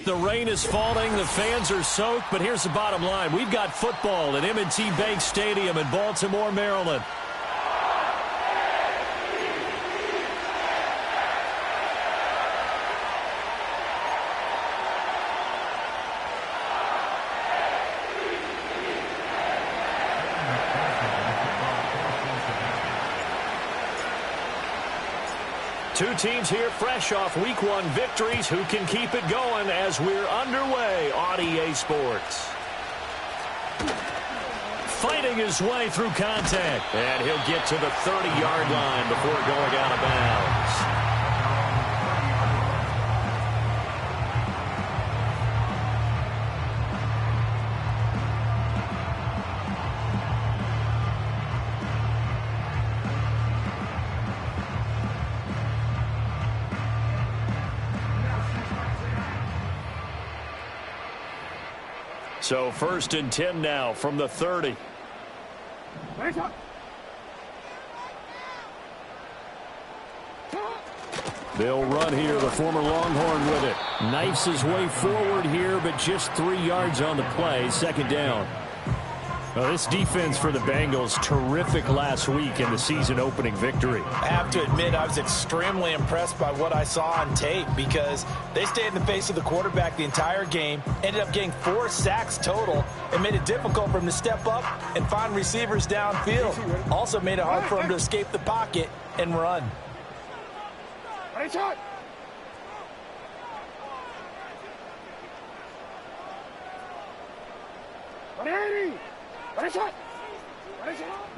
The rain is falling. The fans are soaked. But here's the bottom line. We've got football at M&T Bank Stadium in Baltimore, Maryland. Two teams here fresh off Week 1 victories. Who can keep it going as we're underway on EA Sports? Fighting his way through contact. And he'll get to the 30-yard line before going out of bounds. So 1st and 10 now from the 30. They'll run here, the former Longhorn with it. Knifes his way forward here, but just 3 yards on the play. 2nd down. Well, this defense for the Bengals, terrific last week in the season-opening victory. I have to admit, I was extremely impressed by what I saw on tape because they stayed in the face of the quarterback the entire game, ended up getting 4 sacks total, and made it difficult for him to step up and find receivers downfield. Also made it hard for him to escape the pocket and run.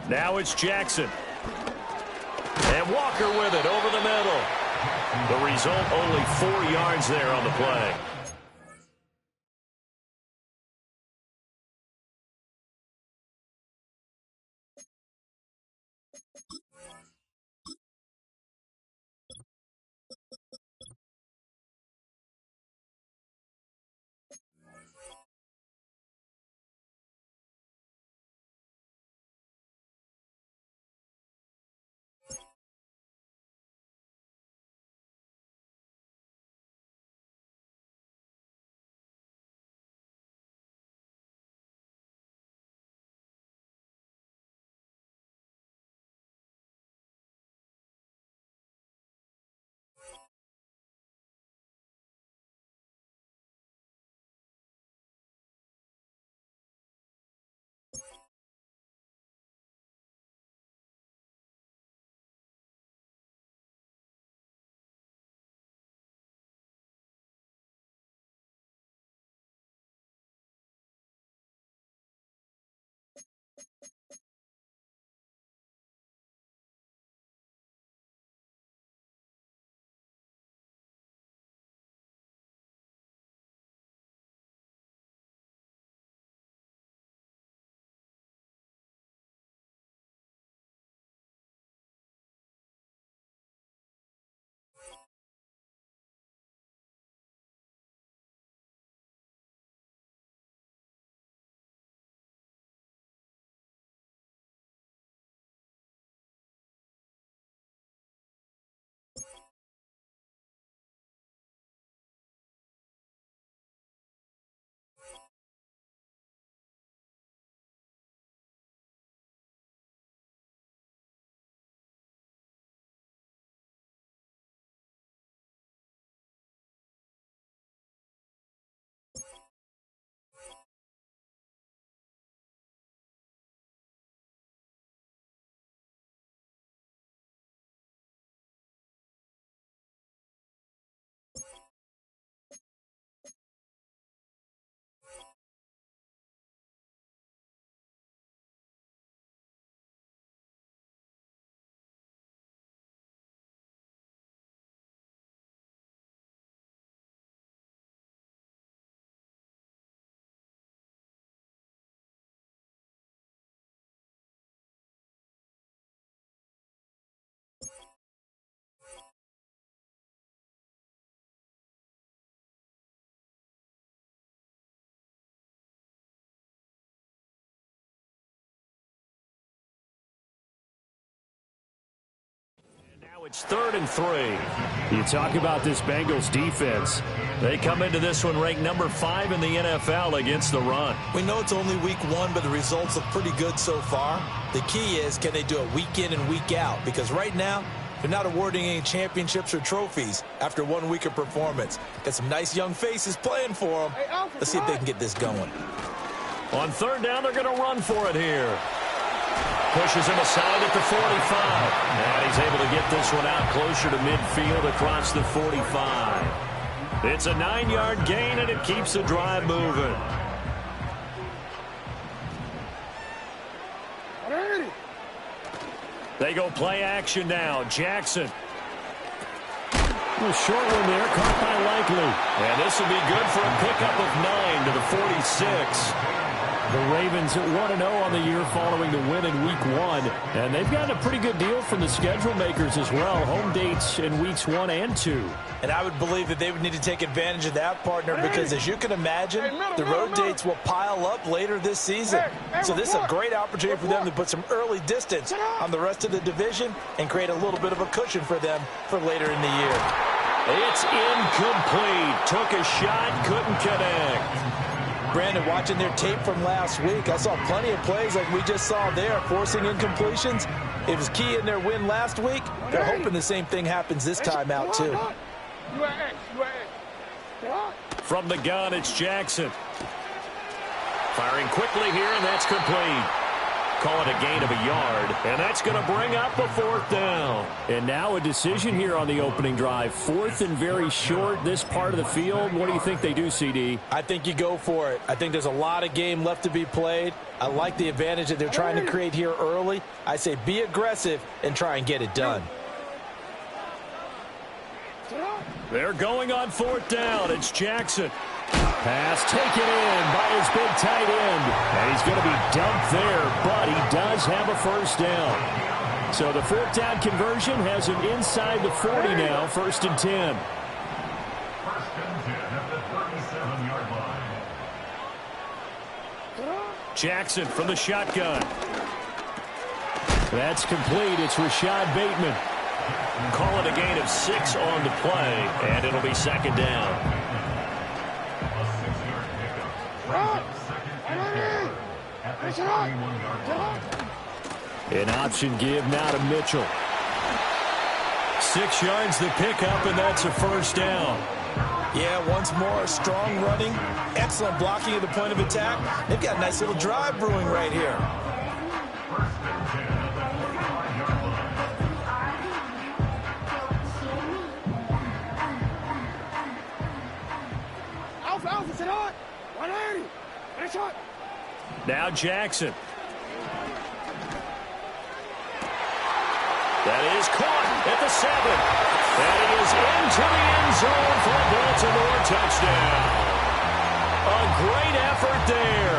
Now it's Jackson. And Walker with it over the middle. The result, only 4 yards there on the play. Now it's 3rd and 3. You talk about this Bengals defense. They come into this one ranked number 5 in the NFL against the run. We know it's only week 1, but the results look pretty good so far. The key is, can they do it week in and week out? Because right now, they're not awarding any championships or trophies after 1 week of performance. Got some nice young faces playing for them. Let's see if they can get this going. On third down, they're going to run for it here. Pushes him aside at the 45. And he's able to get this one out closer to midfield across the 45. It's a 9-yard gain, and it keeps the drive moving. They go play action now. Jackson. A short one there, caught by Likely. And this will be good for a pickup of 9 to the 46. The Ravens 1-0 on the year following the win in Week 1. And they've gotten a pretty good deal from the schedule makers as well. Home dates in Weeks 1 and 2. And I would believe that they would need to take advantage of that, partner, because as you can imagine, the road dates will pile up later this season. So this is a great opportunity for them to put some early distance on the rest of the division and create a little bit of a cushion for them for later in the year. It's incomplete. Took a shot, couldn't connect. Brandon, watching their tape from last week, I saw plenty of plays like we just saw there, forcing incompletions. It was key in their win last week. They're hoping the same thing happens this time out, too. From the gun, it's Jackson. Firing quickly here, and that's complete. Call it a gain of a yard, and that's going to bring up a 4th down. And now a decision here on the opening drive. 4th and very short, this part of the field. What do you think they do, CD? I think you go for it. I think there's a lot of game left to be played. I like the advantage that they're trying to create here early. I say be aggressive and try and get it done. They're going on 4th down. It's Jackson. Pass taken in by his big tight end. And he's going to be dumped there, but he does have a 1st down. So the 4th down conversion has him inside the 40 now, 1st and 10. Jackson from the shotgun. That's complete. It's Rashad Bateman. Call it a gain of 6 on the play, and it'll be 2nd down. An option give now to Mitchell. 6 yards the pickup, and that's a 1st down. Yeah, once more, strong running, excellent blocking at the point of attack. They've got a nice little drive brewing right here. Now Jackson. That is caught at the 7. And he is into the end zone for a Baltimore touchdown. A great effort there.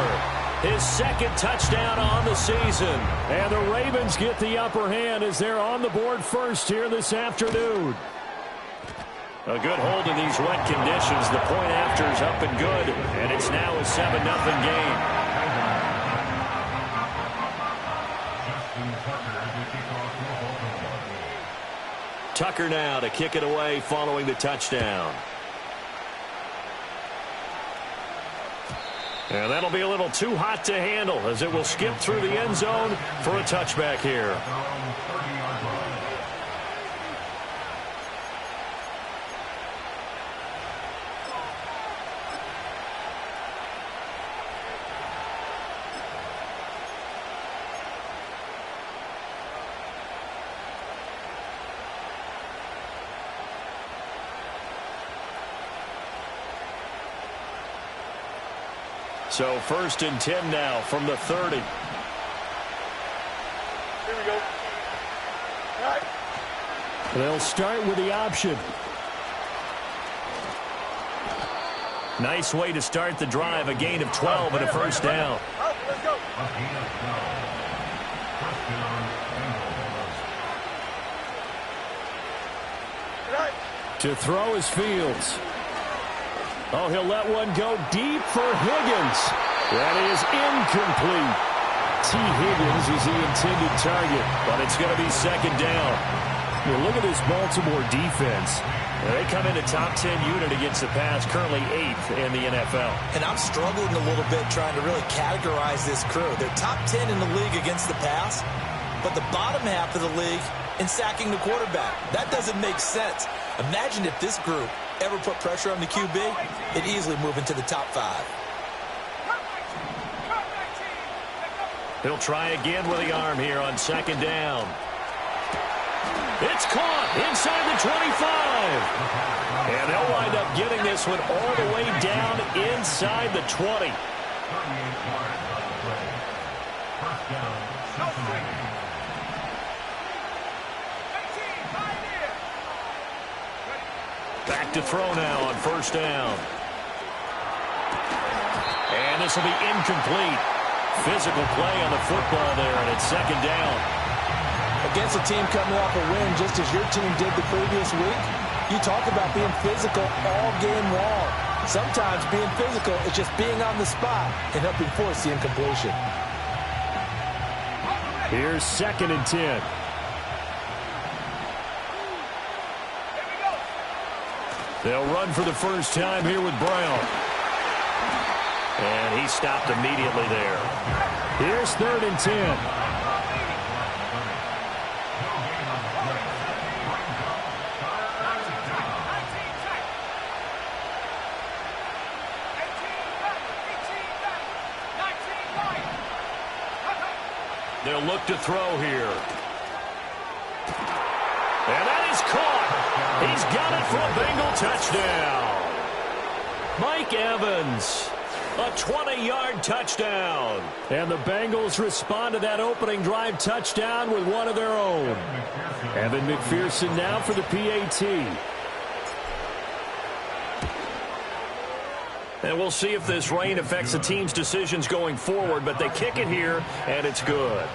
His 2nd touchdown on the season. And the Ravens get the upper hand as they're on the board first here this afternoon. A good hold in these wet conditions. The point after is up and good. And it's now a 7-0 game. Tucker now to kick it away following the touchdown. And that'll be a little too hot to handle as it will skip through the end zone for a touchback here. So 1st and 10 now from the 30. Here we go. All right. They'll start with the option. Nice way to start the drive. A gain of 12 and a 1st down. Let's go. To throw is Fields. Oh, he'll let one go deep for Higgins. That is incomplete. T. Higgins is the intended target, but it's going to be 2nd down. You look at this Baltimore defense. They come into top 10 unit against the pass, currently 8th in the NFL. And I'm struggling a little bit trying to really categorize this crew. They're top 10 in the league against the pass, but the bottom half of the league in sacking the quarterback. That doesn't make sense. Imagine if this group ever put pressure on the QB, it'd easily move into the top 5. He'll try again with the arm here on second down. It's caught inside the 25. And they'll wind up getting this one all the way down inside the 20. Back to throw now on first down. And this will be incomplete. Physical play on the football there, and it's second down. Against a team coming off a win just as your team did the previous week, you talk about being physical all game long. Sometimes being physical is just being on the spot and helping force the incompletion. Here's second and 10. They'll run for the first time here with Brown. And he stopped immediately there. Here's third and 10. They'll look to throw here. And that is caught. He's got it for a Bengal touchdown. Mike Evans, a 20-yard touchdown. And the Bengals respond to that opening drive touchdown with one of their own. Evan McPherson now for the PAT. And we'll see if this rain affects the team's decisions going forward, but they kick it here, and it's good.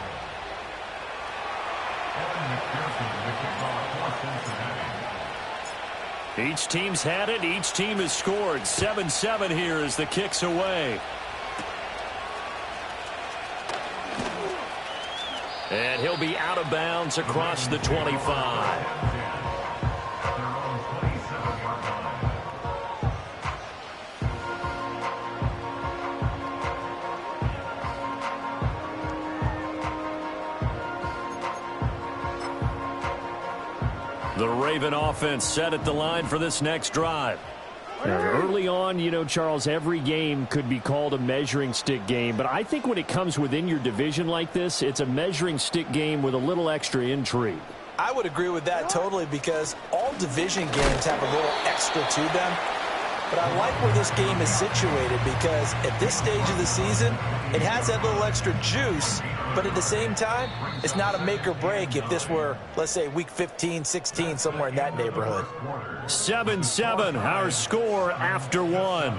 Each team's had it. Each team has scored. 7-7 here as the kick's away. And he'll be out of bounds across the 25. The Raven offense set at the line for this next drive. Early on, you know, Charles, every game could be called a measuring stick game. But I think when it comes within your division like this, it's a measuring stick game with a little extra intrigue. I would agree with that totally because all division games have a little extra to them. But I like where this game is situated because at this stage of the season, it has that little extra juice. But at the same time, it's not a make or break if this were, let's say, week 15, 16, somewhere in that neighborhood. 7-7, our score after one.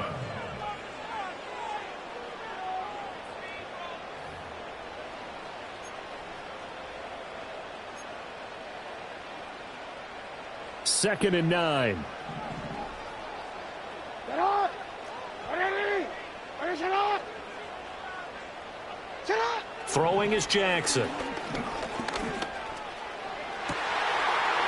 Second and 9. Throwing is Jackson.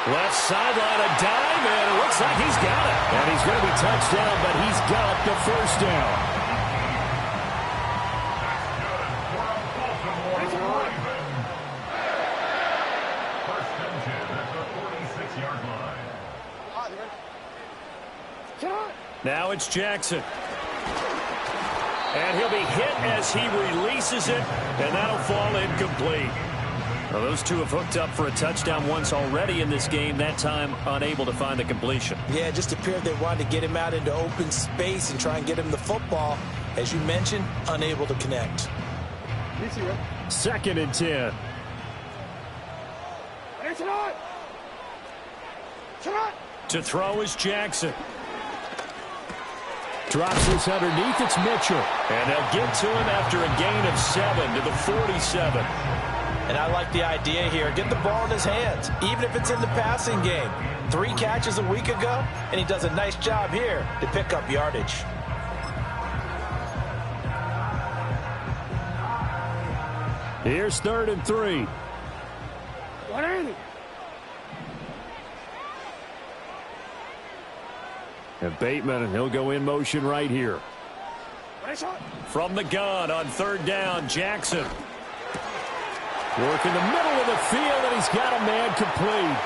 Left sideline, a dive, and it looks like he's got it. And he's going to be touched down, but he's got the first down. Now it's Jackson. And he'll be hit as he releases it, and that'll fall incomplete. Well, those two have hooked up for a touchdown once already in this game, that time unable to find the completion. Yeah, it just appeared they wanted to get him out into open space and try and get him the football. As you mentioned, unable to connect. Second and 10. To throw is Jackson. Drops this underneath, it's Mitchell. And they'll get to him after a gain of 7 to the 47. And I like the idea here. Get the ball in his hands, even if it's in the passing game. 3 catches a week ago, and he does a nice job here to pick up yardage. Here's third and 3. And Bateman, he'll go in motion right here. From the gun on 3rd down, Jackson. Work in the middle of the field, and he's got a man complete.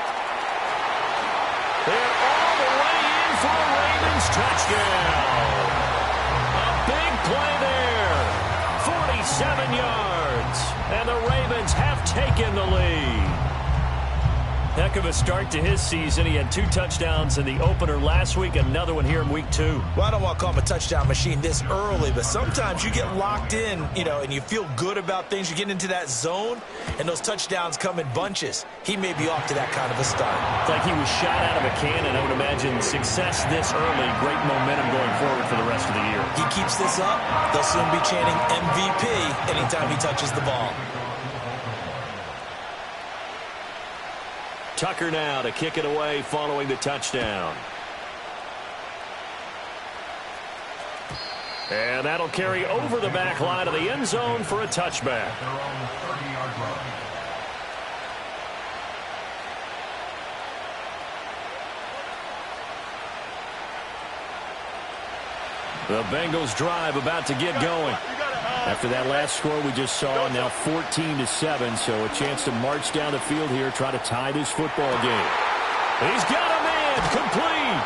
They're all the way in for a Ravens touchdown. A big play there. 47 yards. And the Ravens have taken the lead. Heck of a start to his season. He had 2 touchdowns in the opener last week, another one here in week 2. Well, I don't want to call him a touchdown machine this early, but sometimes you get locked in, and you feel good about things. You get into that zone, and those touchdowns come in bunches. He may be off to that kind of a start. It's like he was shot out of a cannon. I would imagine success this early, great momentum going forward for the rest of the year. He keeps this up, they'll soon be chanting MVP anytime he touches the ball. Tucker now to kick it away following the touchdown. And that'll carry over the back line of the end zone for a touchback. The Bengals drive about to get going. After that last score we just saw, now 14-7, so a chance to march down the field here, try to tie this football game. He's got a man complete.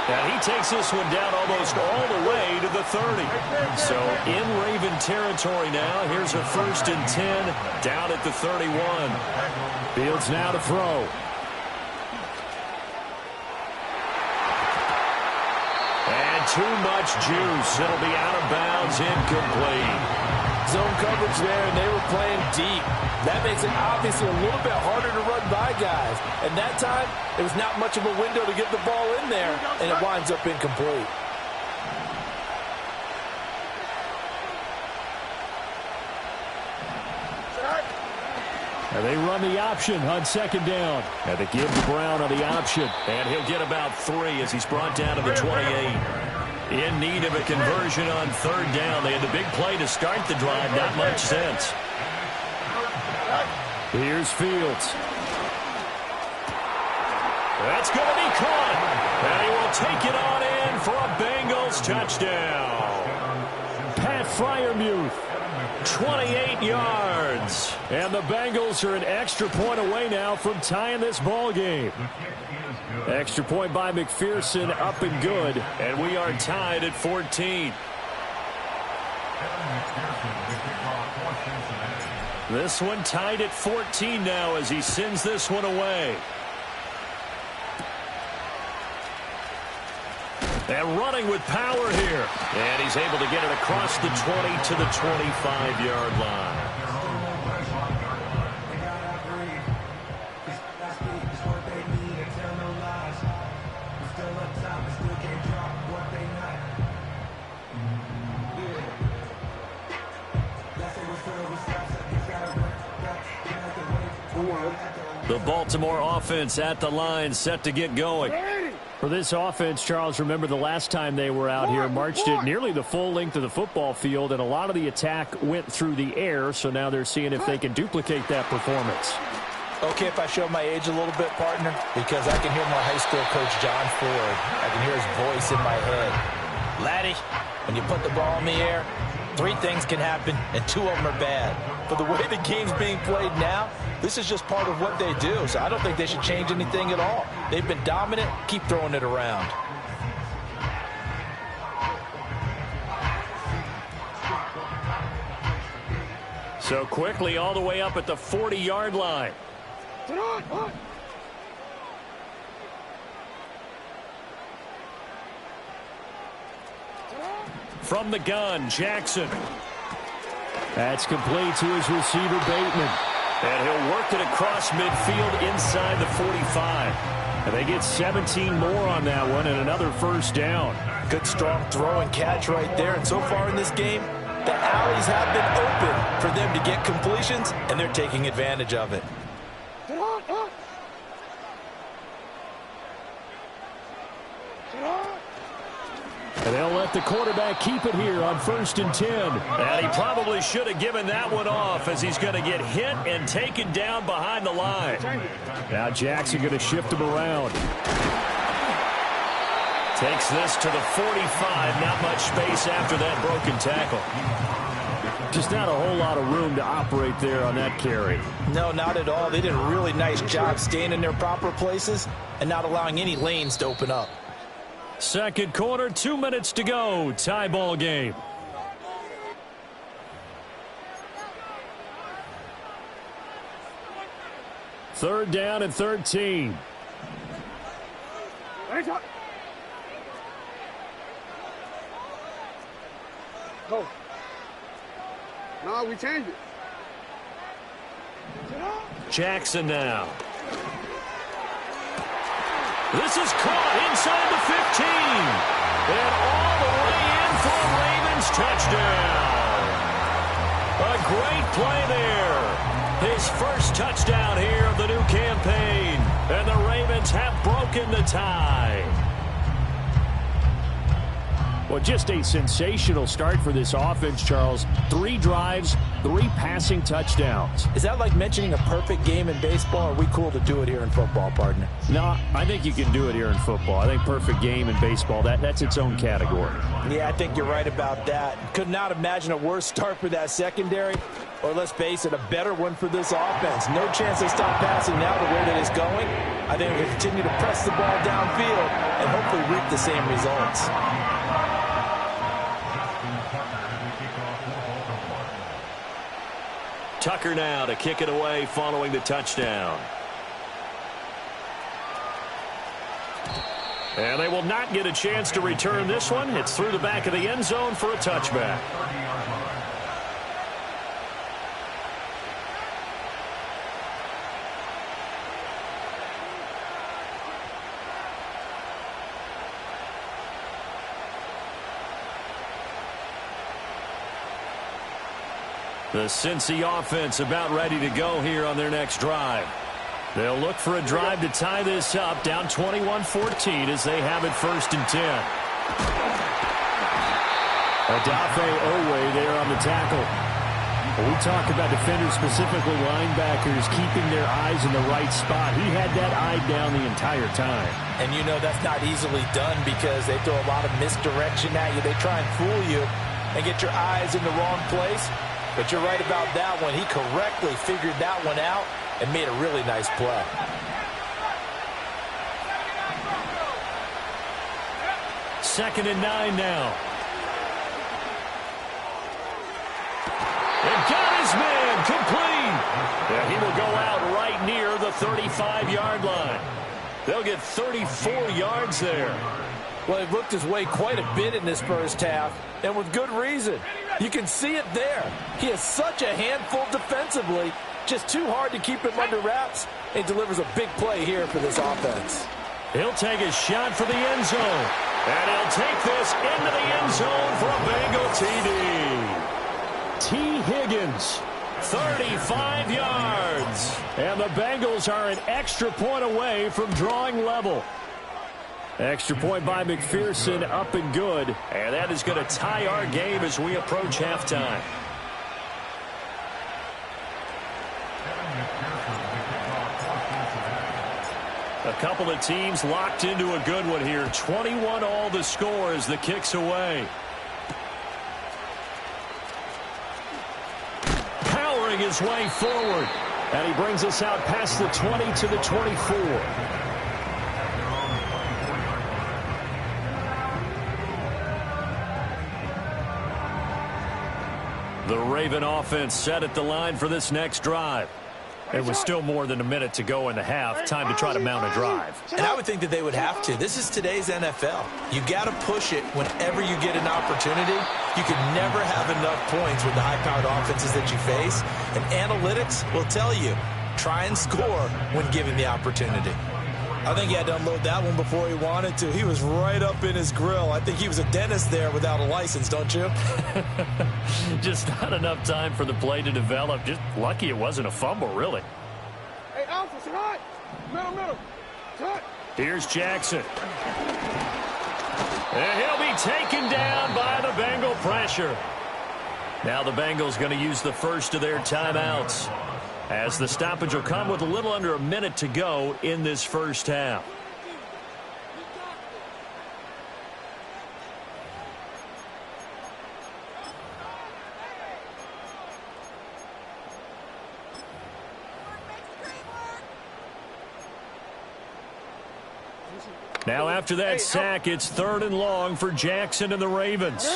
And he takes this one down almost all the way to the 30. So in Raven territory now, here's a 1st and 10 down at the 31. Fields now to throw. Too much juice. It'll be out of bounds, incomplete. Zone coverage there, and they were playing deep. That makes it obviously a little bit harder to run by guys. And that time, it was not much of a window to get the ball in there, and it winds up incomplete. And they run the option on 2nd down. And they give to Brown on the option. And he'll get about 3 as he's brought down to the 28. In need of a conversion on 3rd down. They had the big play to start the drive. Not much sense. Here's Fields. That's going to be caught. And he will take it on in for a Bengals touchdown. Pat Freiermuth. 28 yards. And the Bengals are an extra point away now from tying this ball game. Extra point by McPherson, up and good. And we are tied at 14. This one tied at 14 now as he sends this one away. And running with power here. And he's able to get it across the 20 to the 25-yard line. The Baltimore offense at the line, set to get going. For this offense, Charles, remember the last time they were out here, marched it nearly the full length of the football field, and a lot of the attack went through the air, so now they're seeing if they can duplicate that performance. Okay, if I show my age a little bit, partner, because I can hear my high school coach, John Ford. I can hear his voice in my head. Laddie, when you put the ball in the air, 3 things can happen, and 2 of them are bad. But the way the game's being played now, this is just part of what they do, so I don't think they should change anything at all. They've been dominant. Keep throwing it around. So quickly all the way up at the 40-yard line. From the gun, Jackson. That's complete to his receiver, Bateman. And he'll work it across midfield inside the 45. And they get 17 more on that one and another 1st down. Good strong throw and catch right there. And so far in this game, the alleys have been open for them to get completions, and they're taking advantage of it. And they'll let the quarterback keep it here on 1st and 10. And he probably should have given that one off as he's going to get hit and taken down behind the line. Now Jackson going to shift him around. Takes this to the 45. Not much space after that broken tackle. Just not a whole lot of room to operate there on that carry. No, not at all. They did a really nice job staying in their proper places and not allowing any lanes to open up. Second quarter, 2 minutes to go. Tie ball game. Third down and 13. Go. No, we changed it. Jackson now. This is caught inside the 15. And all the way in for a Ravens touchdown. A great play there. His first touchdown here of the new campaign. And the Ravens have broken the tie. Well, just a sensational start for this offense, Charles. 3 drives, 3 passing touchdowns. Is that like mentioning a perfect game in baseball, or are we cool to do it here in football, partner? No, I think you can do it here in football. I think perfect game in baseball, that's its own category. Yeah, I think you're right about that. Could not imagine a worse start for that secondary, or let's face it, a better one for this offense. No chance they stop passing now the way that it's going. I think we'll continue to press the ball downfield and hopefully reap the same results. Tucker now to kick it away following the touchdown. And they will not get a chance to return this one. It's through the back of the end zone for a touchback. The Cincy offense about ready to go here on their next drive. They'll look for a drive to tie this up, down 21-14 as they have it 1st and 10. Odafe Owe there on the tackle. When we talk about defenders, specifically linebackers, keeping their eyes in the right spot. He had that eye down the entire time. And you know that's not easily done because they throw a lot of misdirection at you. They try and fool you and get your eyes in the wrong place. But you're right about that one. He correctly figured that one out and made a really nice play. Second and 9 now. And got his man complete. And he will go out right near the 35-yard line. They'll get 34 yards there. Well, he looked his way quite a bit in this first half, and with good reason. You can see it there. He is such a handful defensively, just too hard to keep him under wraps, and delivers a big play here for this offense. He'll take a shot for the end zone, and he'll take this into the end zone for a Bengal TD. T. Higgins, 35 yards, and the Bengals are an extra point away from drawing level. Extra point by McPherson, up and good. And that is going to tie our game as we approach halftime. A couple of teams locked into a good one here. 21 all the score as the kick's away. Powering his way forward. And he brings us out past the 20 to the 24. The Raven offense set at the line for this next drive. It was still more than a minute to go in the half. Time to try to mount a drive. And I would think that they would have to. This is today's NFL. You got to push it whenever you get an opportunity. You can never have enough points with the high-powered offenses that you face. And analytics will tell you, try and score when given the opportunity. I think he had to unload that one before he wanted to. He was right up in his grill. I think he was a dentist there without a license, don't you? Just not enough time for the play to develop. Just lucky it wasn't a fumble, really. Hey, Alpha, sit high. Middle. Sit. Here's Jackson. And he'll be taken down by the Bengal pressure. Now the Bengals going to use the first of their timeouts, as the stoppage will come with a little under a minute to go in this first half. Now after that sack, it's 3rd and long for Jackson and the Ravens.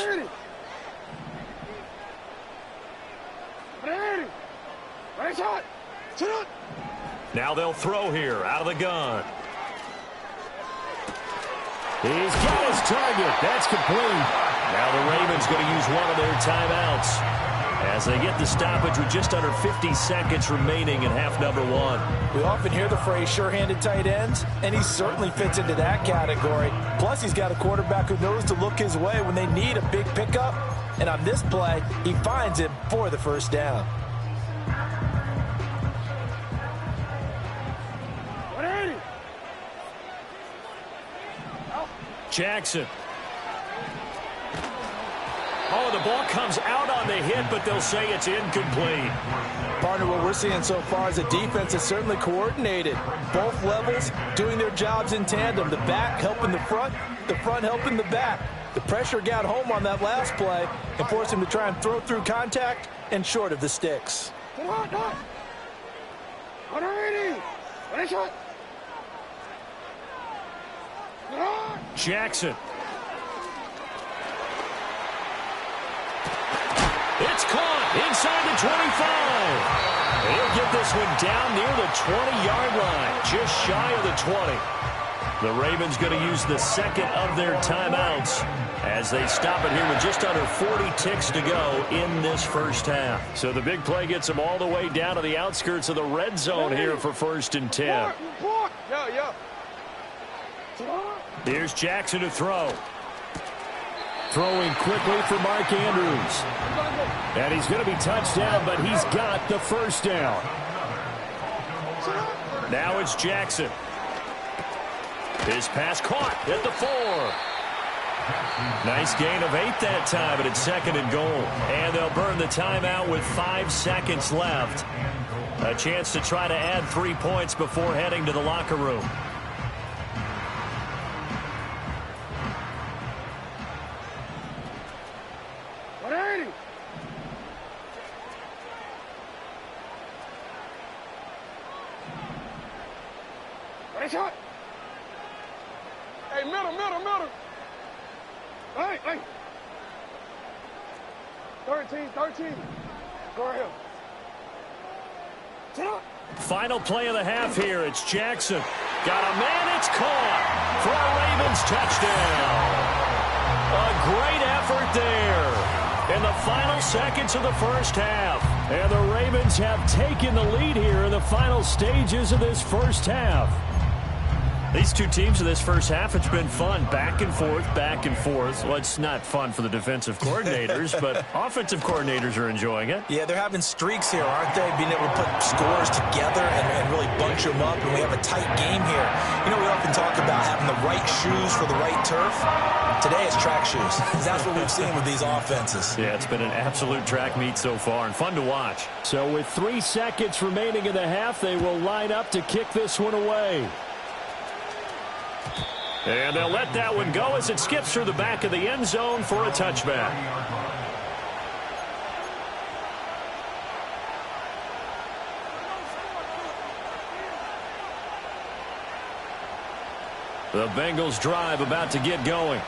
Now they'll throw here out of the gun. He's got his target. That's complete. Now the Ravens going to use one of their timeouts as they get the stoppage with just under 50 seconds remaining in half number 1. We often hear the phrase sure-handed tight ends, and he certainly fits into that category. Plus, he's got a quarterback who knows to look his way when they need a big pickup. And on this play, he finds it for the first down. Jackson. Oh, the ball comes out on the hit, but they'll say it's incomplete. Partner, what we're seeing so far is the defense is certainly coordinated. Both levels doing their jobs in tandem. The back helping the front helping the back. The pressure got home on that last play and forced him to try and throw through contact and short of the sticks. Jackson. It's caught inside the 25. He'll get this one down near the 20-yard line, just shy of the 20. The Ravens going to use the second of their timeouts as they stop it here with just under 40 ticks to go in this first half. So the big play gets them all the way down to the outskirts of the red zone here for 1st and 10. Here's Jackson to throw. Throwing quickly for Mark Andrews. And he's going to be touched down, but he's got the first down. Now it's Jackson. His pass caught at the 4. Nice gain of 8 that time, but it's 2nd and goal. And they'll burn the timeout with 5 seconds left. A chance to try to add 3 points before heading to the locker room. Hey, middle. Hey. 13. Go ahead. Final play of the half here. It's Jackson. Got a man. It's caught for a Ravens touchdown. A great effort there in the final seconds of the first half. And the Ravens have taken the lead here in the final stages of this first half. These two teams in this first half, it's been fun. Back and forth. Well, it's not fun for the defensive coordinators, but offensive coordinators are enjoying it. Yeah, they're having streaks here, aren't they? Being able to put scores together and really bunch them up, and we have a tight game here. You know, we often talk about having the right shoes for the right turf. Today it's track shoes. That's what we've seen with these offenses. Yeah, it's been an absolute track meet so far and fun to watch. So with 3 seconds remaining in the half, they will line up to kick this one away. And they'll let that one go as it skips through the back of the end zone for a touchback. The Bengals drive about to get going.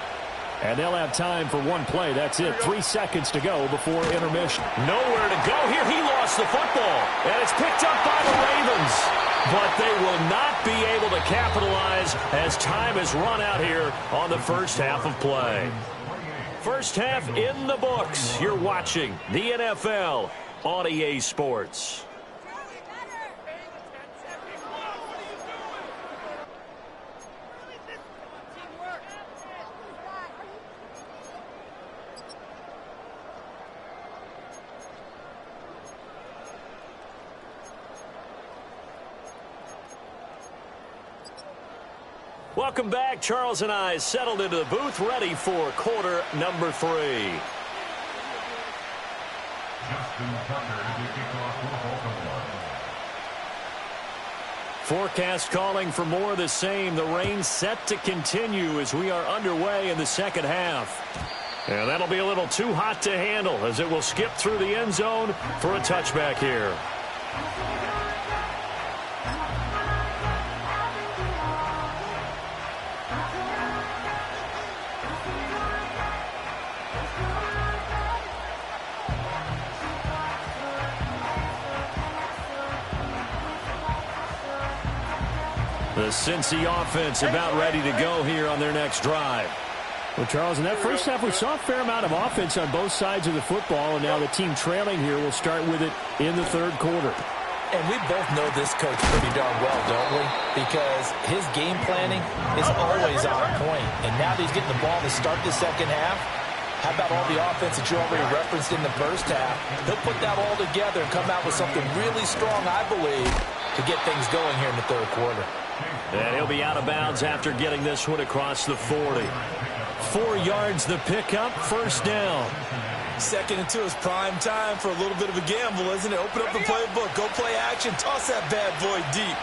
And they'll have time for one play. That's it. 3 seconds to go before intermission. Nowhere to go here. He lost the football. And it's picked up by the Ravens. But they will not be able to capitalize as time has run out here on the first half of play. First half in the books. You're watching the NFL on EA Sports. Welcome back. Charles and I settled into the booth, ready for quarter number 3. Forecast calling for more of the same. The rain set to continue as we are underway in the second half. And that'll be a little too hot to handle as it will skip through the end zone for a touchback here. The Cincy offense about ready to go here on their next drive. Well, Charles, in that first half, we saw a fair amount of offense on both sides of the football, and now the team trailing here will start with it in the third quarter. And we both know this coach pretty darn well, don't we? Because his game planning is always on point. And now that he's getting the ball to start the second half, how about all the offense that you already referenced in the first half? He'll put that all together and come out with something really strong, I believe, to get things going here in the third quarter. And he'll be out of bounds after getting this one across the 40. 4 yards the pickup, first down. 2nd and 2 is prime time for a little bit of a gamble, isn't it? Open up the playbook, go play action, toss that bad boy deep.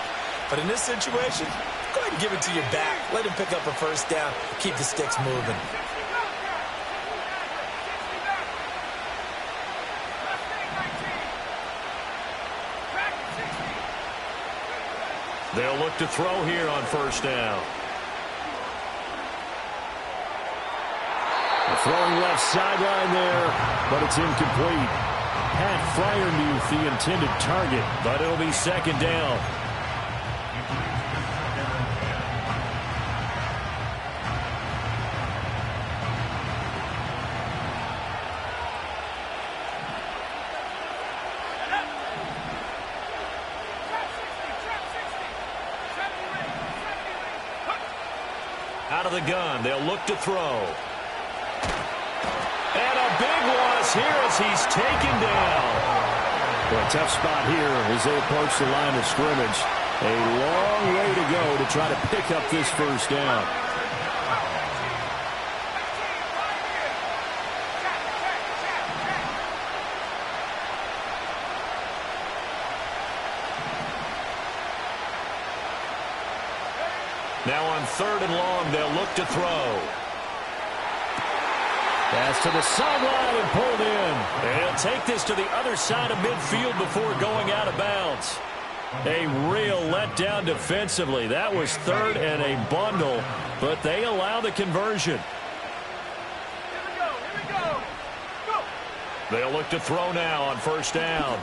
But in this situation, go ahead and give it to your back. Let him pick up a first down, keep the sticks moving. They'll look to throw here on first down. Throwing left sideline there, but it's incomplete. Pat Fryermuth, the intended target, but it'll be second down. Out of the gun, they'll look to throw. And a big loss here as he's taken down. Well, a tough spot here as they approach the line of scrimmage. A long way to go to try to pick up this first down. Now on 3rd and long, they'll look to throw. Pass to the sideline and pulled in. And he'll take this to the other side of midfield before going out of bounds. A real letdown defensively. That was 3rd and a bundle, but they allow the conversion. Here we go. Go. They'll look to throw now on first down.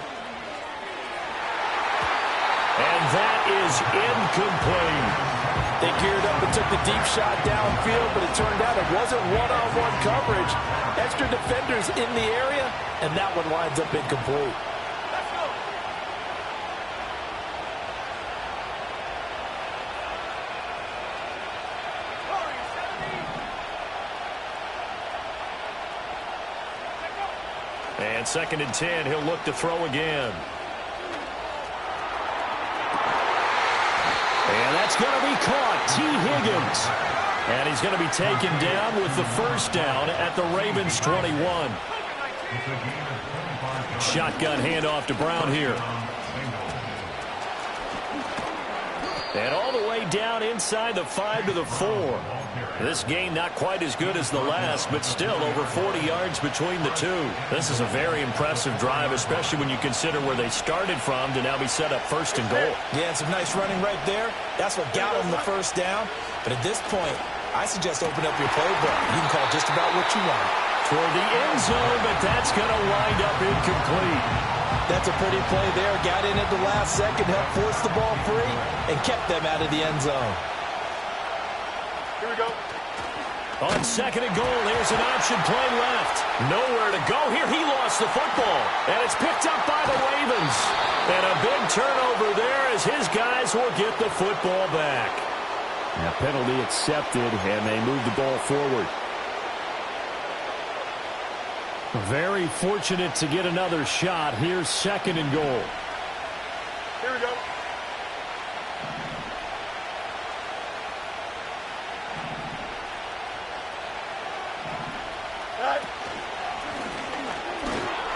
And that is incomplete. They geared up and took the deep shot downfield, but it turned out it wasn't one-on-one coverage. Extra defenders in the area, and that one winds up incomplete. Let's go. And 2nd and 10, he'll look to throw again. And that's going to be caught. T. Higgins. And he's going to be taken down with the first down at the Ravens 21. Shotgun handoff to Brown here. And all the way down inside the 5 to the 4. This game not quite as good as the last, but still over 40 yards between the two. This is a very impressive drive, especially when you consider where they started from to now be set up 1st and goal. Yeah, some nice running right there. That's what got them the first down. But at this point, I suggest open up your playbook. You can call just about what you want. Toward the end zone, but that's going to wind up incomplete. That's a pretty play there. Got in at the last second, helped force the ball free, and kept them out of the end zone. Here we go. On 2nd and goal, here's an option play left. Nowhere to go here. He lost the football, and it's picked up by the Ravens. And a big turnover there as his guys will get the football back. Now, penalty accepted, and they move the ball forward. Very fortunate to get another shot. Here's 2nd and goal. Here we go.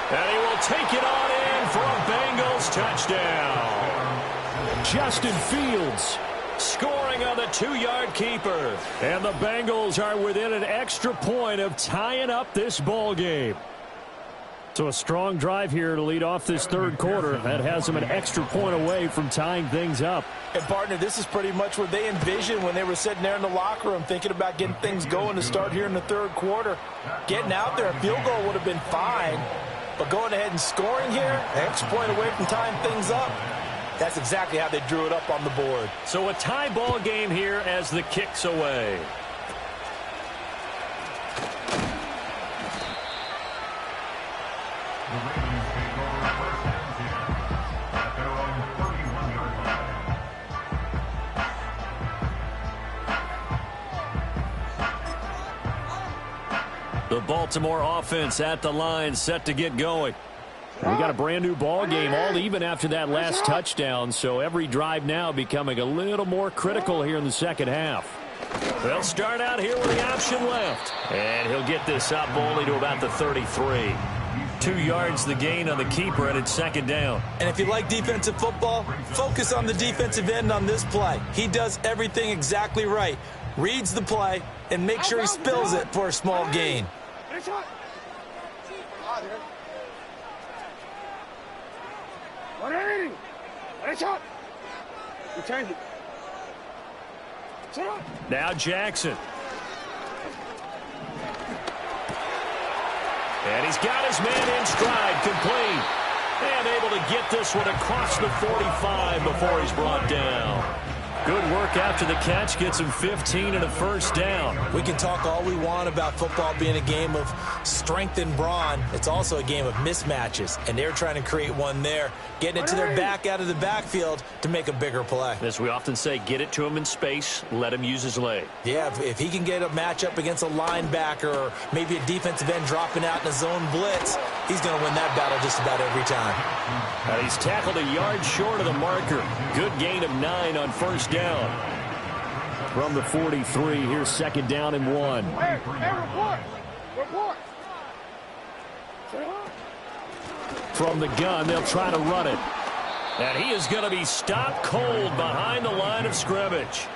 And he will take it on in for a Bengals touchdown. Justin Fields scoring on the 2-yard keeper. And the Bengals are within an extra point of tying up this ball game. So a strong drive here to lead off this third quarter. That has them an extra point away from tying things up. And, partner, this is pretty much what they envisioned when they were sitting there in the locker room thinking about getting things going to start here in the third quarter. Getting out there, a field goal would have been fine. But going ahead and scoring here, an extra point away from tying things up, That's exactly how they drew it up on the board. So a tie ball game here as the kick's away. The Baltimore offense at the line, set to get going. We got a brand new ball game, all even after that last touchdown, so every drive now becoming a little more critical here in the second half. They'll start out here with the option left, and he'll get this up only to about the 33. 2 yards the gain on the keeper, and it's second down. And if you like defensive football, focus on the defensive end on this play. He does everything exactly right. Reads the play and makes sure he spills it for a small gain. Now Jackson. And he's got his man in stride, complete. And able to get this one across the 45 before he's brought down. Good work after the catch, gets him 15 and a first down. We can talk all we want about football being a game of strength and brawn. It's also a game of mismatches, and they're trying to create one there, getting it to their back out of the backfield to make a bigger play. As we often say, get it to him in space, let him use his leg. Yeah, if he can get a matchup against a linebacker or maybe a defensive end dropping out in a zone blitz, he's going to win that battle just about every time. He's tackled a yard short of the marker. Good gain of 9 on first down. From the 43, here's second down and 1. Hey, report! Report! From the gun, they'll try to run it. And he is going to be stopped cold behind the line of scrimmage.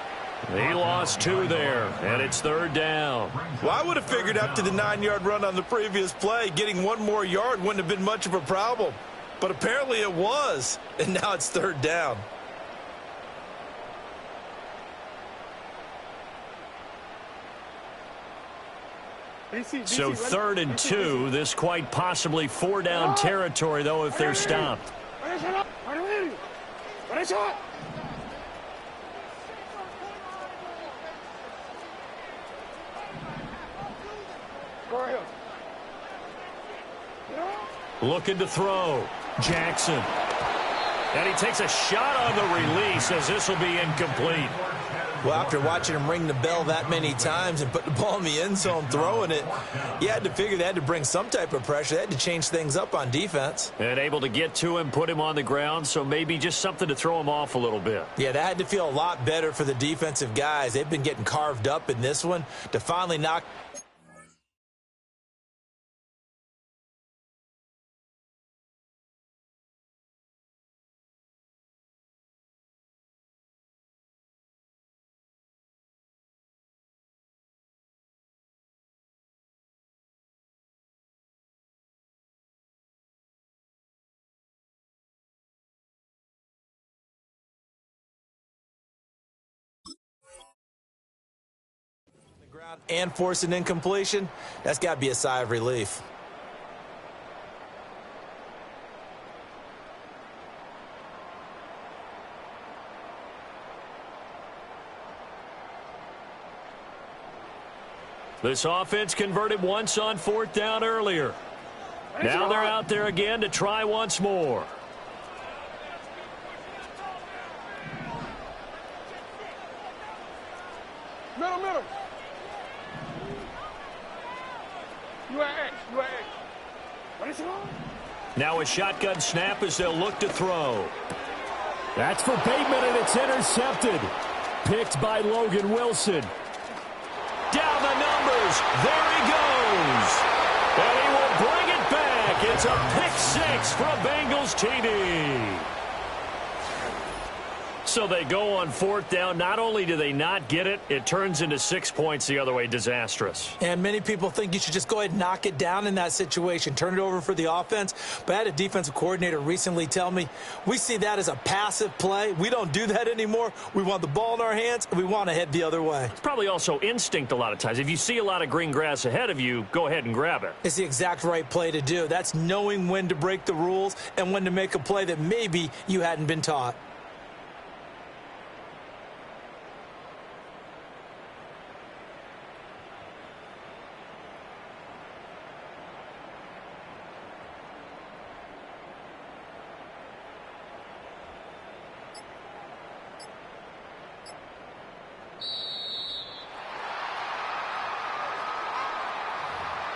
He lost 2 there, and it's third down. Well, I would have figured after the 9-yard run on the previous play, getting 1 more yard wouldn't have been much of a problem. But apparently it was, and now it's third down. So third and 2, this quite possibly 4-down territory, though, if they're stopped. Looking to throw. Jackson. And he takes a shot on the release as this will be incomplete. Well, after watching him ring the bell that many times and put the ball in the end zone throwing it, you had to figure they had to bring some type of pressure. They had to change things up on defense. And able to get to him, put him on the ground, so maybe just something to throw him off a little bit. Yeah, that had to feel a lot better for the defensive guys. They've been getting carved up in this one to finally knock. And force an incompletion, that's got to be a sigh of relief. This offense converted once on fourth down earlier. Now they're out there again to try once more. Middle. You at X. What is it on? Now a shotgun snap as they'll look to throw. That's for Bateman, and it's intercepted. Picked by Logan Wilson. Down the numbers. There he goes. And he will bring it back. It's a pick 6 from Bengals TD. So they go on fourth down. Not only do they not get it, it turns into 6 points the other way. Disastrous. And many people think you should just go ahead and knock it down in that situation. Turn it over for the offense. But I had a defensive coordinator recently tell me, we see that as a passive play. We don't do that anymore. We want the ball in our hands, and we want to head the other way. It's probably also instinct a lot of times. If you see a lot of green grass ahead of you, go ahead and grab it. It's the exact right play to do. That's knowing when to break the rules and when to make a play that maybe you hadn't been taught.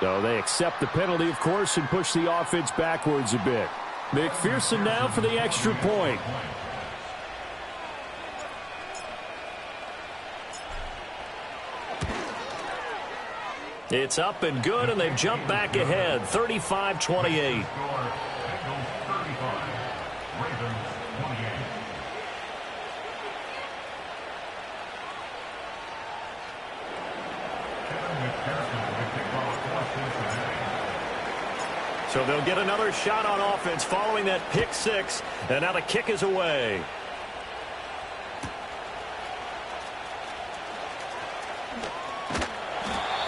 So they accept the penalty, of course, and push the offense backwards a bit. McPherson now for the extra point. It's up and good, and they've jumped back ahead, 35-28. So they'll get another shot on offense following that pick six, and now the kick is away.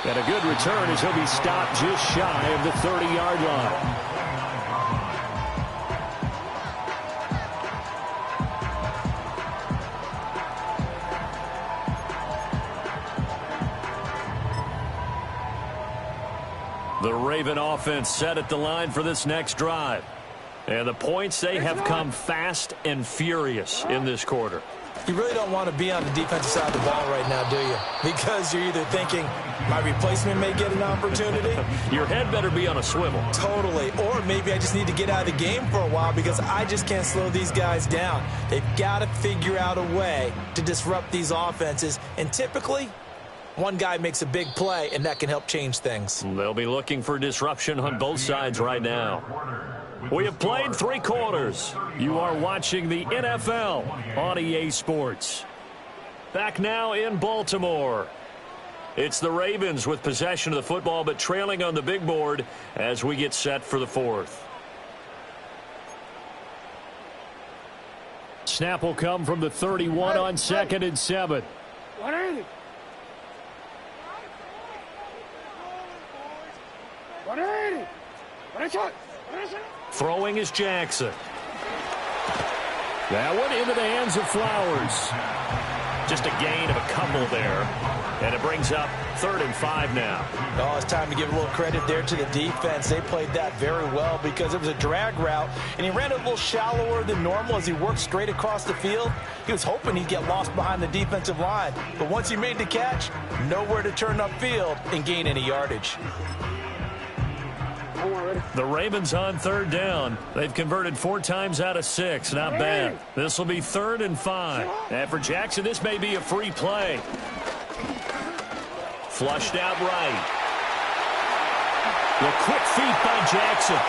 And a good return as he'll be stopped just shy of the 30-yard line. The Raven offense set at the line for this next drive. And the points, they have come fast and furious in this quarter. You really don't want to be on the defensive side of the ball right now, do you? Because you're either thinking, my replacement may get an opportunity. Your head better be on a swivel. Totally. Or maybe I just need to get out of the game for a while because I just can't slow these guys down. They've got to figure out a way to disrupt these offenses. And typically, one guy makes a big play, and that can help change things. They'll be looking for disruption on both sides right now. We have played 3 quarters. You are watching the NFL on EA Sports. Back now in Baltimore. It's the Ravens with possession of the football, but trailing on the big board as we get set for the 4th. Snap will come from the 31 on 2nd and 7. What is it? What is it? What is it? Throwing is Jackson. That one into the hands of Flowers. Just a gain of a couple there. And it brings up 3rd and 5 now. Oh, it's time to give a little credit there to the defense. They played that very well because it was a drag route, and he ran it a little shallower than normal as he worked straight across the field. He was hoping he'd get lost behind the defensive line. But once he made the catch, nowhere to turn upfield and gain any yardage. The Ravens on 3rd down. They've converted 4 times out of 6. Not bad. This will be 3rd and 5. And for Jackson, this may be a free play. Flushed out right. The quick feet by Jackson.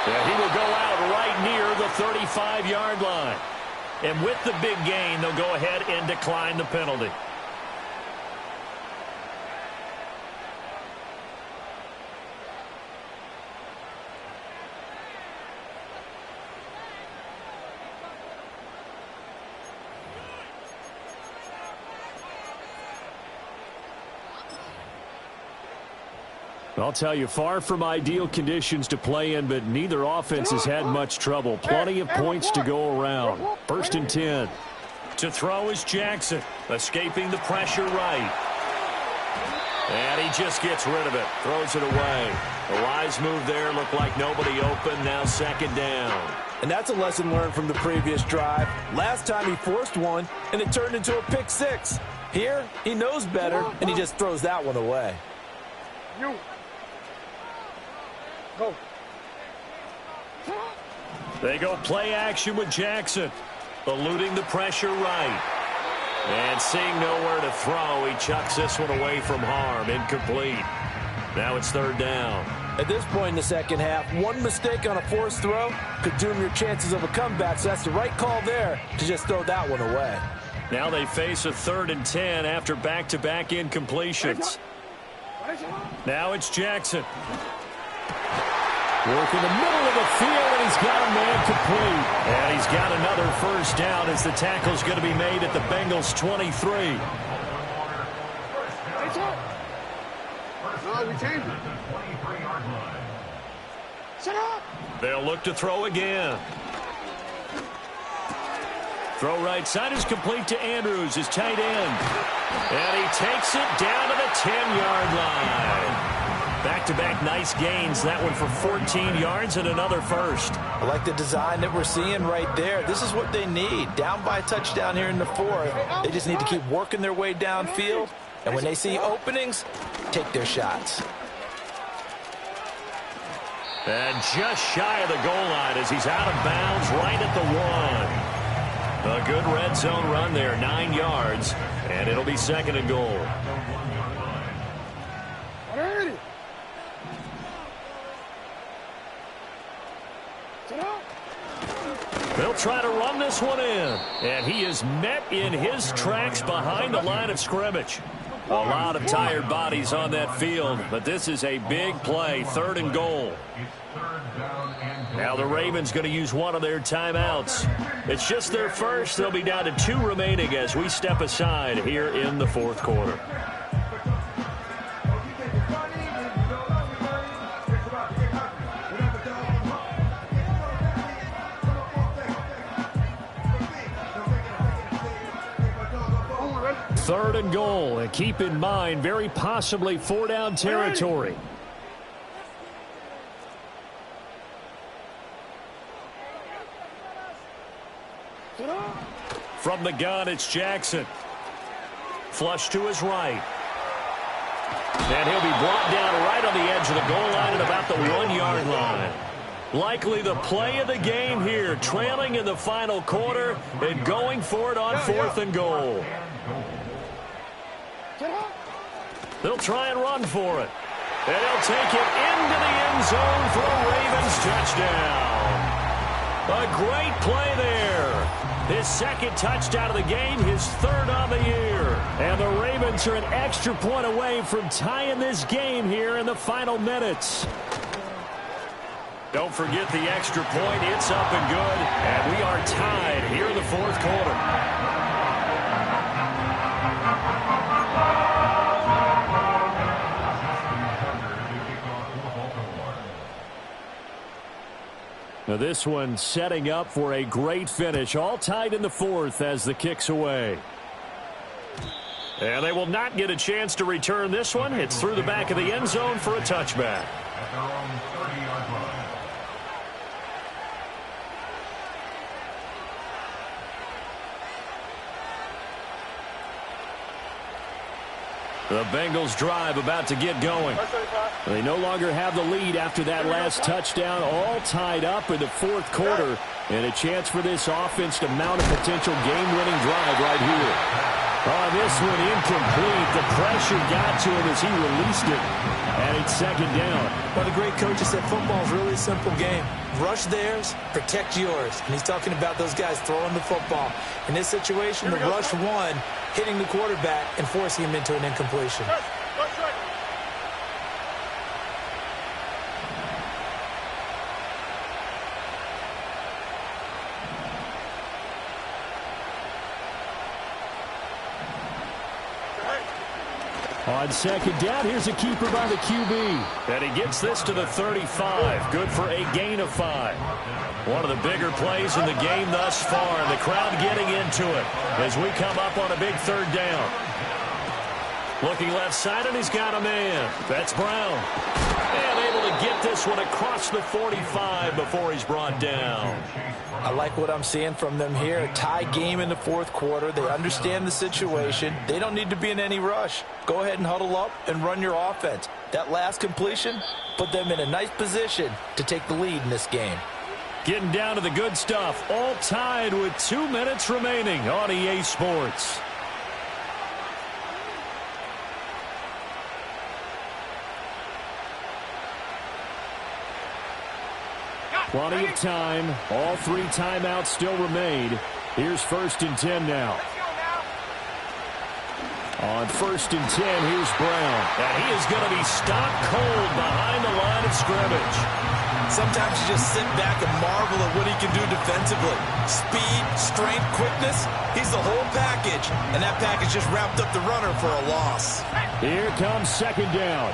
And he will go out right near the 35-yard line. And with the big gain, they'll go ahead and decline the penalty. I'll tell you, far from ideal conditions to play in, but neither offense has had much trouble. Plenty of points to go around. 1st and 10. To throw is Jackson, escaping the pressure right. And he just gets rid of it, throws it away. A wise move there, looked like nobody open, now 2nd down. And that's a lesson learned from the previous drive. Last time he forced one, and it turned into a pick 6. Here, he knows better, and he just throws that one away. You. Go. They go play action with Jackson, eluding the pressure right. And seeing nowhere to throw, he chucks this one away from harm, incomplete. Now it's 3rd down. At this point in the second half, one mistake on a forced throw could doom your chances of a comeback, so that's the right call there to just throw that one away. Now they face a 3rd and 10 after back-to-back incompletions. Now it's Jackson. Work in the middle of the field, and he's got a man complete. And he's got another 1st down as the tackle's going to be made at the Bengals 23. No, we changed it. Shut up! They'll look to throw again. Throw right side is complete to Andrews, his tight end. And he takes it down to the 10-yard line. Back-to-back nice gains. That one for 14 yards and another 1st. I like the design that we're seeing right there. This is what they need. Down by a touchdown here in the 4th. They just need to keep working their way downfield. And when they see openings, take their shots. And just shy of the goal line as he's out of bounds right at the 1. A good red zone run there, 9 yards, and it'll be 2nd and goal. They'll try to run this one in, and he is met in his tracks behind the line of scrimmage. A lot of tired bodies on that field, but this is a big play, 3rd and goal. Now the Ravens going to use one of their timeouts. It's just their first. They'll be down to 2 remaining as we step aside here in the 4th quarter. Third and goal, and keep in mind, very possibly 4-down territory. From the gun, it's Jackson. Flush to his right. And he'll be brought down right on the edge of the goal line at about the 1-yard line. Likely the play of the game here, trailing in the final quarter and going for it on 4th and goal. They'll try and run for it. And he'll take it into the end zone for a Ravens touchdown. A great play there. His 2nd touchdown of the game, his 3rd on the year. And the Ravens are an extra point away from tying this game here in the final minutes. Don't forget the extra point. It's up and good. And we are tied here in the 4th quarter. Now this one setting up for a great finish. All tied in the 4th as the kick's away. And they will not get a chance to return this one. It's through the back of the end zone for a touchback. The Bengals drive about to get going. They no longer have the lead after that last touchdown, all tied up in the 4th quarter, and a chance for this offense to mount a potential game-winning drive right here. On this one, incomplete. The pressure got to him as he released it, and it's 2nd down. Well, the great coach said football is really a simple game. Rush theirs, protect yours. And he's talking about those guys throwing the football. In this situation, the rush won, hitting the quarterback and forcing him into an incompletion. On 2nd down, here's a keeper by the QB. And he gets this to the 35. Good for a gain of 5. One of the bigger plays in the game thus far. And the crowd getting into it as we come up on a big 3rd down. Looking left side, and he's got a man. That's Brown. And able to get this one across the 45 before he's brought down. I like what I'm seeing from them here. A tie game in the 4th quarter. They understand the situation. They don't need to be in any rush. Go ahead and huddle up and run your offense. That last completion put them in a nice position to take the lead in this game. Getting down to the good stuff. All tied with 2 minutes remaining on EA Sports. Plenty of time. All 3 timeouts still remain. Here's 1st and 10 now. On 1st and 10, here's Brown. And he is going to be stopped cold behind the line of scrimmage. Sometimes you just sit back and marvel at what he can do defensively. Speed, strength, quickness. He's the whole package. And that package just wrapped up the runner for a loss. Here comes 2nd down.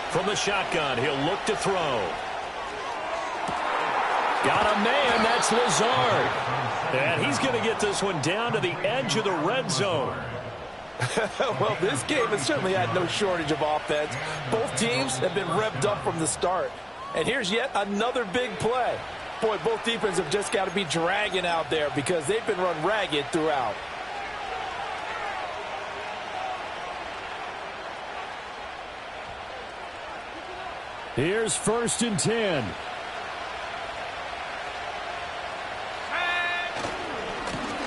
From the shotgun, he'll look to throw. Got a man, that's Lazard. And he's going to get this one down to the edge of the red zone. Well, this game has certainly had no shortage of offense. Both teams have been revved up from the start. And here's yet another big play. Boy, both defenses have just got to be dragging out there because they've been run ragged throughout. Here's 1st and 10.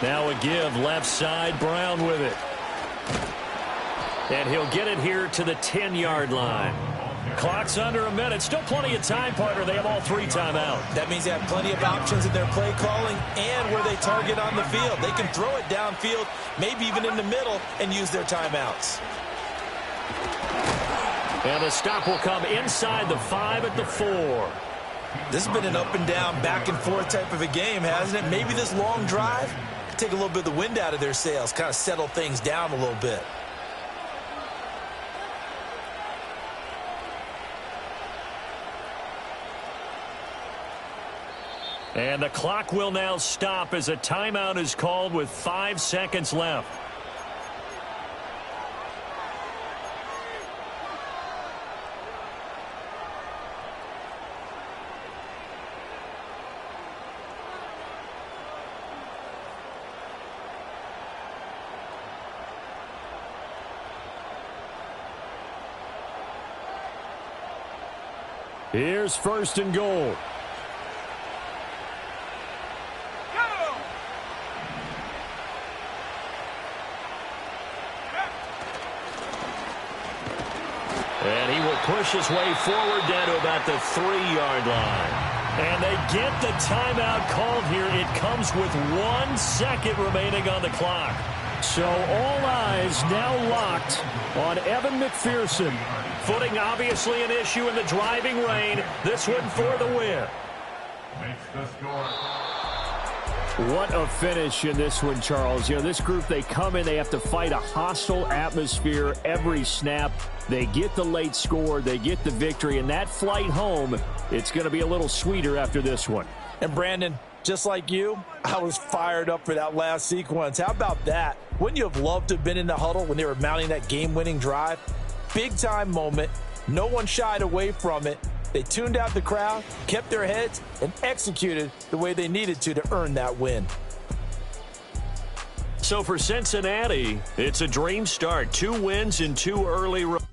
Now a give left side, Brown with it. And he'll get it here to the 10-yard line. Clock's under a minute. Still plenty of time, partner. They have all 3 timeouts. That means they have plenty of options in their play calling and where they target on the field. They can throw it downfield, maybe even in the middle, and use their timeouts. And the stop will come inside the 5 at the 4. This has been an up and down, back and forth type of a game, hasn't it? Maybe this long drive could take a little bit of the wind out of their sails, kind of settle things down a little bit. And the clock will now stop as a timeout is called with 5 seconds left. Here's 1st and goal. And he will push his way forward down to about the 3-yard line. And they get the timeout called here. It comes with 1 second remaining on the clock. So all eyes now locked on Evan McPherson. Footing obviously an issue in the driving rain. This one for the win. What a finish in this one, Charles. You know, this group, they come in, they have to fight a hostile atmosphere every snap. They get the late score, they get the victory, and that flight home, it's going to be a little sweeter after this one. And Brandon, just like you, I was fired up for that last sequence. How about that? Wouldn't you have loved to have been in the huddle when they were mounting that game-winning drive? Big-time moment. No one shied away from it. They tuned out the crowd, kept their heads, and executed the way they needed to earn that win. So for Cincinnati, it's a dream start. 2 wins in 2 early runs.